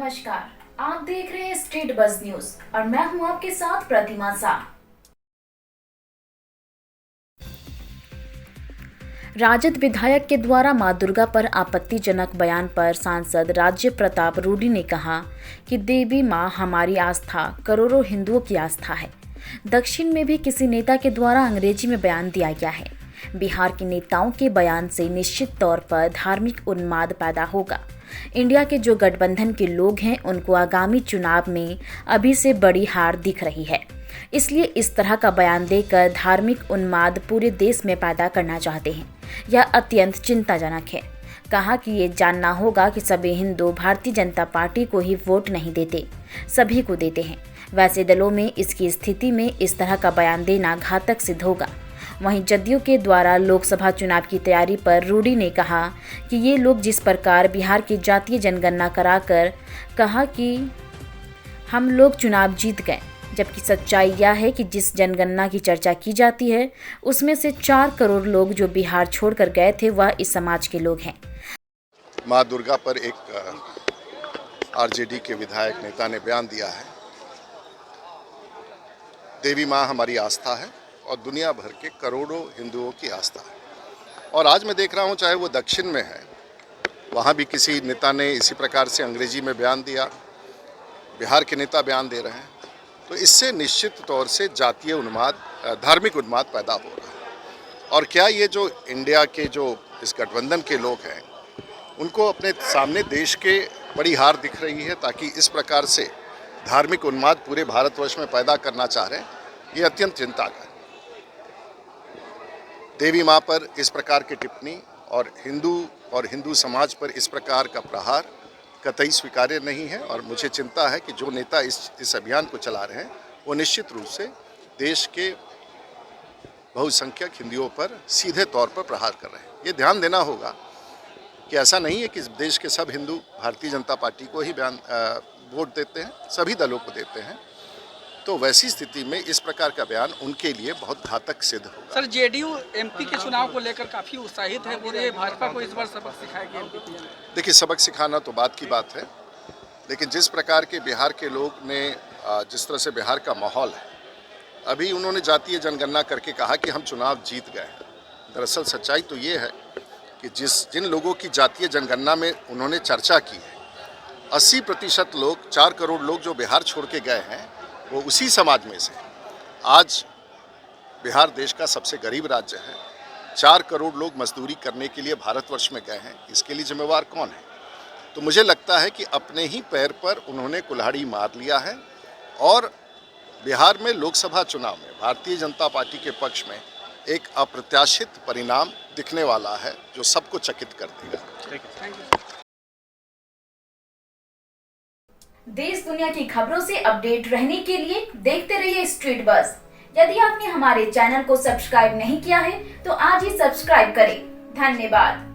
नमस्कार, आप देख रहे हैं स्टेट बज़ न्यूज और मैं हूं आपके साथ प्रतिमा शाह। राजद विधायक के द्वारा मां दुर्गा पर आपत्तिजनक बयान पर सांसद राज्य प्रताप रूडी ने कहा कि देवी मां हमारी आस्था करोड़ों हिंदुओं की आस्था है। दक्षिण में भी किसी नेता के द्वारा अंग्रेजी में बयान दिया गया है। बिहार के नेताओं के बयान से निश्चित तौर पर धार्मिक उन्माद पैदा होगा। इंडिया के जो गठबंधन के लोग हैं उनको आगामी चुनाव में अभी से बड़ी हार दिख रही है, इसलिए इस तरह का बयान देकर धार्मिक उन्माद पूरे देश में पैदा करना चाहते हैं। यह अत्यंत चिंताजनक है। कहा कि ये जानना होगा कि सभी हिंदू भारतीय जनता पार्टी को ही वोट नहीं देते, सभी को देते हैं। वैसे दलों में इसकी स्थिति में इस तरह का बयान देना घातक सिद्ध होगा। वहीं जदयू के द्वारा लोकसभा चुनाव की तैयारी पर रूडी ने कहा कि ये लोग जिस प्रकार बिहार की जातीय जनगणना कराकर कहा कि हम लोग चुनाव जीत गए, जबकि सच्चाई यह है कि जिस जनगणना की चर्चा की जाती है उसमें से 4 करोड़ लोग जो बिहार छोड़कर गए थे वह इस समाज के लोग हैं। मां दुर्गा पर एक आरजेडी के विधायक नेता ने बयान दिया है। देवी मां हमारी आस्था है और दुनिया भर के करोड़ों हिंदुओं की आस्था है। और आज मैं देख रहा हूं, चाहे वो दक्षिण में है, वहां भी किसी नेता ने इसी प्रकार से अंग्रेजी में बयान दिया, बिहार के नेता बयान दे रहे हैं। तो इससे निश्चित तौर से जातीय उन्माद, धार्मिक उन्माद पैदा हो रहा है। और क्या ये जो इंडिया के जो इस गठबंधन के लोग हैं उनको अपने सामने देश के बड़ी हार दिख रही है, ताकि इस प्रकार से धार्मिक उन्माद पूरे भारतवर्ष में पैदा करना चाह रहे हैं, ये अत्यंत चिंता का है। देवी माँ पर इस प्रकार की टिप्पणी और हिंदू समाज पर इस प्रकार का प्रहार कतई स्वीकार्य नहीं है। और मुझे चिंता है कि जो नेता इस अभियान को चला रहे हैं वो निश्चित रूप से देश के बहुसंख्यक हिंदुओं पर सीधे तौर पर प्रहार कर रहे हैं। ये ध्यान देना होगा कि ऐसा नहीं है कि देश के सब हिंदू भारतीय जनता पार्टी को ही वोट देते हैं, सभी दलों को देते हैं। तो वैसी स्थिति में इस प्रकार का बयान उनके लिए बहुत घातक सिद्ध होगा। सर, जेडीयू एमपी के चुनाव को लेकर काफी उत्साहित है, बोले भाजपा को इस बार सबक सिखाएगी एमपी। देखिए, सबक सिखाना तो बात की बात है, लेकिन जिस प्रकार के बिहार के लोग ने जिस तरह से बिहार का माहौल है, अभी उन्होंने जातीय जनगणना करके कहा कि हम चुनाव जीत गए। दरअसल सच्चाई तो ये है कि जिन लोगों की जातीय जनगणना में उन्होंने चर्चा की है, 80% लोग, 4 करोड़ लोग जो बिहार छोड़ के गए हैं, वो उसी समाज में से। आज बिहार देश का सबसे गरीब राज्य है। 4 करोड़ लोग मजदूरी करने के लिए भारतवर्ष में गए हैं। इसके लिए जिम्मेवार कौन है? तो मुझे लगता है कि अपने ही पैर पर उन्होंने कुल्हाड़ी मार लिया है और बिहार में लोकसभा चुनाव में भारतीय जनता पार्टी के पक्ष में एक अप्रत्याशित परिणाम दिखने वाला है जो सबको चकित कर देगा। देश दुनिया की खबरों से अपडेट रहने के लिए देखते रहिए स्ट्रीट बज़। यदि आपने हमारे चैनल को सब्सक्राइब नहीं किया है तो आज ही सब्सक्राइब करें। धन्यवाद।